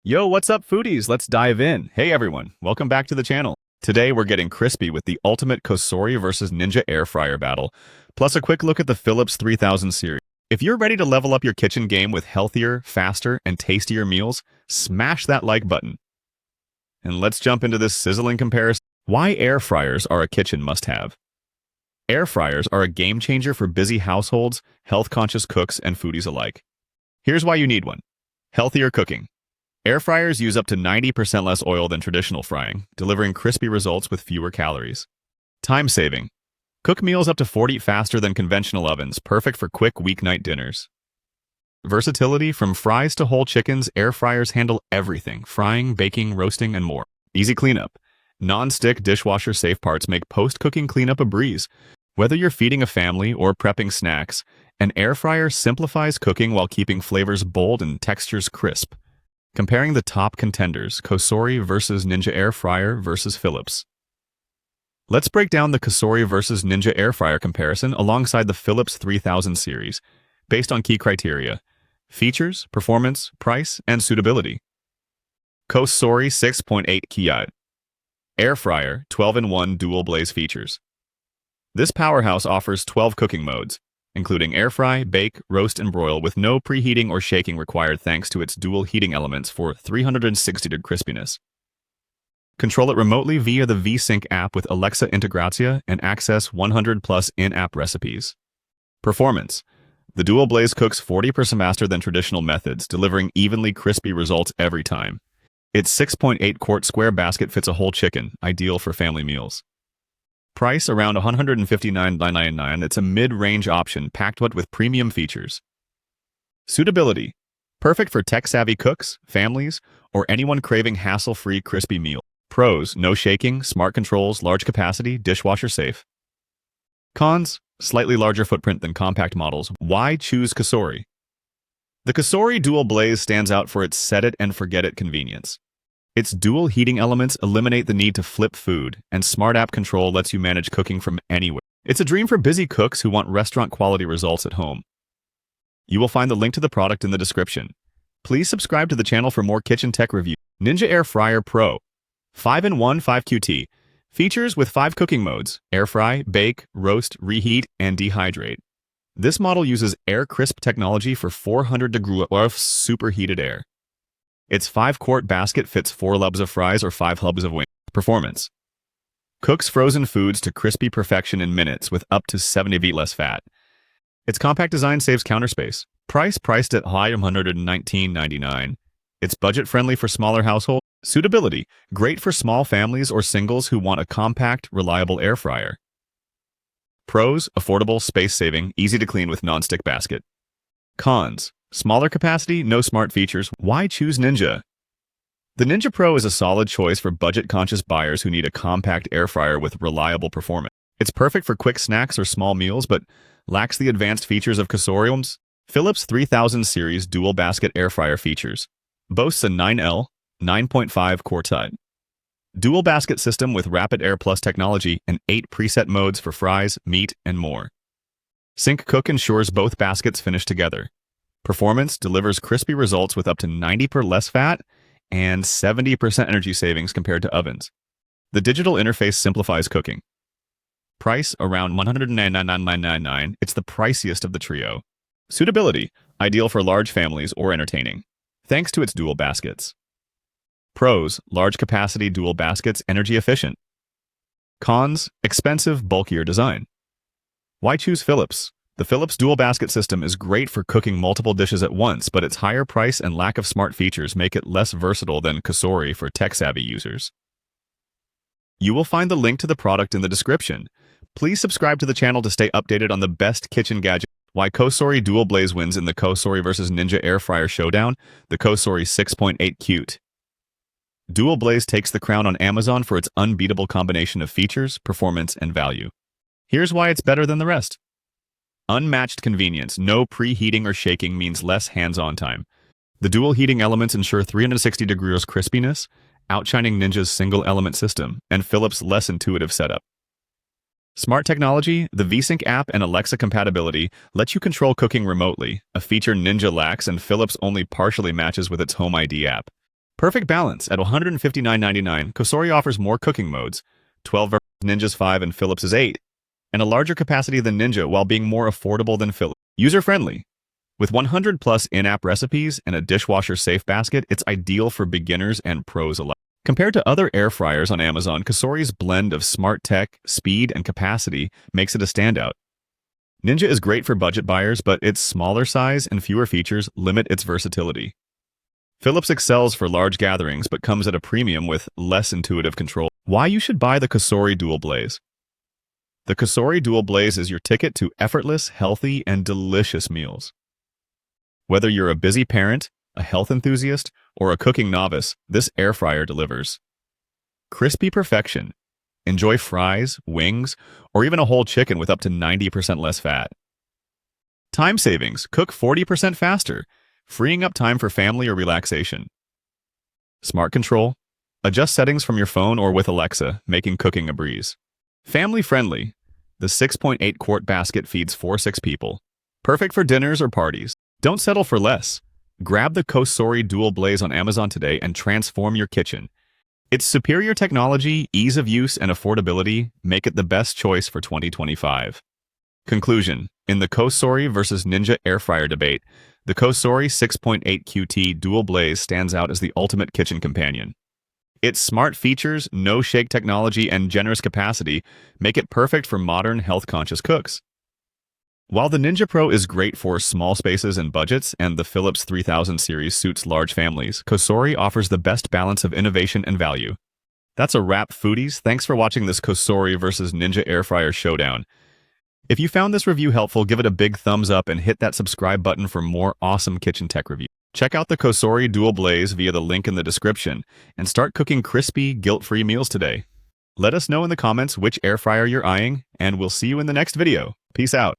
Yo, what's up, foodies? Let's dive in. Hey, everyone. Welcome back to the channel. Today, we're getting crispy with the ultimate COSORI versus Ninja air fryer battle, plus a quick look at the Philips 3000 series. If you're ready to level up your kitchen game with healthier, faster, and tastier meals, smash that like button. And let's jump into this sizzling comparison. Why air fryers are a kitchen must-have. Air fryers are a game changer for busy households, health-conscious cooks, and foodies alike. Here's why you need one. Healthier cooking. Air fryers use up to 90% less oil than traditional frying, delivering crispy results with fewer calories. Time saving. Cook meals up to 40 faster than conventional ovens, perfect for quick weeknight dinners. Versatility. From fries to whole chickens, air fryers handle everything: frying, baking, roasting, and more. Easy cleanup. Non-stick dishwasher-safe parts make post-cooking cleanup a breeze. Whether you're feeding a family or prepping snacks, an air fryer simplifies cooking while keeping flavors bold and textures crisp. Comparing the top contenders, COSORI versus Ninja air fryer versus Philips. Let's break down the COSORI versus Ninja air fryer comparison alongside the Philips 3000 series, based on key criteria: features, performance, price, and suitability. COSORI 6.8 Ki Air fryer, 12-in-1 dual blaze features. This powerhouse offers 12 cooking modes, including air fry, bake, roast, and broil, with no preheating or shaking required thanks to its dual heating elements for 360° crispiness. Control it remotely via the V-Sync app with Alexa Integratia and access 100+ in-app recipes. Performance. The Dual Blaze cooks 40% faster than traditional methods, delivering evenly crispy results every time. Its 6.8-quart square basket fits a whole chicken, ideal for family meals. Price around $159.99. It's a mid-range option packed with premium features. Suitability. Perfect for tech-savvy cooks, families, or anyone craving hassle-free crispy meal. Pros: no shaking, smart controls, large capacity, dishwasher safe. Cons: slightly larger footprint than compact models. Why choose COSORI? The COSORI Dual Blaze stands out for its set-it-and-forget-it convenience. Its dual heating elements eliminate the need to flip food, and Smart App Control lets you manage cooking from anywhere. It's a dream for busy cooks who want restaurant-quality results at home. You will find the link to the product in the description. Please subscribe to the channel for more kitchen tech reviews. Ninja Air Fryer Pro 5-in-1 5QT. Features with 5 cooking modes: air fry, bake, roast, reheat, and dehydrate. This model uses air crisp technology for 400 degrees of superheated air. Its 5-quart basket fits 4 lubs of fries or 5 hubs of wings. Performance. Cooks frozen foods to crispy perfection in minutes with up to 70% less fat. Its compact design saves counter space. Priced at high $119.99. It's budget-friendly for smaller households. Suitability. Great for small families or singles who want a compact, reliable air fryer. Pros: affordable, space-saving, easy to clean with non-stick basket. Cons: smaller capacity, no smart features. Why choose Ninja? The Ninja Pro is a solid choice for budget-conscious buyers who need a compact air fryer with reliable performance. It's perfect for quick snacks or small meals, but lacks the advanced features of COSORI's Philips 3000 series dual basket air fryer features. Boasts a 9L, 9.5 quart dual basket system with Rapid Air Plus technology and 8 preset modes for fries, meat, and more. Sync Cook ensures both baskets finish together. Performance: delivers crispy results with up to 90% less fat and 70% energy savings compared to ovens. The digital interface simplifies cooking. Price around $199.99. It's the priciest of the trio. Suitability: ideal for large families or entertaining, thanks to its dual baskets. Pros: large capacity dual baskets, energy efficient. Cons: expensive, bulkier design. Why choose Philips? The Philips dual basket system is great for cooking multiple dishes at once, but its higher price and lack of smart features make it less versatile than COSORI for tech-savvy users. You will find the link to the product in the description. Please subscribe to the channel to stay updated on the best kitchen gadgets. Why COSORI Dual Blaze wins in the COSORI versus Ninja air fryer showdown. The COSORI 6.8 Cute Dual Blaze takes the crown on Amazon for its unbeatable combination of features, performance, and value. Here's why it's better than the rest. Unmatched convenience. No preheating or shaking means less hands-on time. The dual heating elements ensure 360 degrees crispiness, outshining Ninja's single-element system and Philips' less intuitive setup. Smart technology. The V-Sync app and Alexa compatibility let you control cooking remotely, a feature Ninja lacks and Philips only partially matches with its Home ID app. Perfect balance. At $159.99, COSORI offers more cooking modes, 12 versus Ninja's 5 and Philips' 8, and a larger capacity than Ninja while being more affordable than Philips. User-friendly. With 100-plus in-app recipes and a dishwasher-safe basket, it's ideal for beginners and pros alike. Compared to other air fryers on Amazon, COSORI's blend of smart tech, speed, and capacity makes it a standout. Ninja is great for budget buyers, but its smaller size and fewer features limit its versatility. Philips excels for large gatherings, but comes at a premium with less intuitive control. Why you should buy the COSORI Dual Blaze? The COSORI Dual Blaze is your ticket to effortless, healthy, and delicious meals. Whether you're a busy parent, a health enthusiast, or a cooking novice, this air fryer delivers. Crispy perfection. Enjoy fries, wings, or even a whole chicken with up to 90% less fat. Time savings. Cook 40% faster, freeing up time for family or relaxation. Smart control. Adjust settings from your phone or with Alexa, making cooking a breeze. Family friendly. The 6.8-quart basket feeds 4-6 people. Perfect for dinners or parties. Don't settle for less. Grab the COSORI Dual Blaze on Amazon today and transform your kitchen. Its superior technology, ease of use, and affordability make it the best choice for 2025. Conclusion. In the COSORI versus Ninja air fryer debate, the COSORI 6.8 QT Dual Blaze stands out as the ultimate kitchen companion. Its smart features, no-shake technology, and generous capacity make it perfect for modern, health-conscious cooks. While the Ninja Pro is great for small spaces and budgets, and the Philips 3000 series suits large families, COSORI offers the best balance of innovation and value. That's a wrap, foodies. Thanks for watching this COSORI versus Ninja air fryer showdown. If you found this review helpful, give it a big thumbs up and hit that subscribe button for more awesome kitchen tech reviews. Check out the COSORI Dual Blaze via the link in the description and start cooking crispy, guilt-free meals today. Let us know in the comments which air fryer you're eyeing, and we'll see you in the next video. Peace out.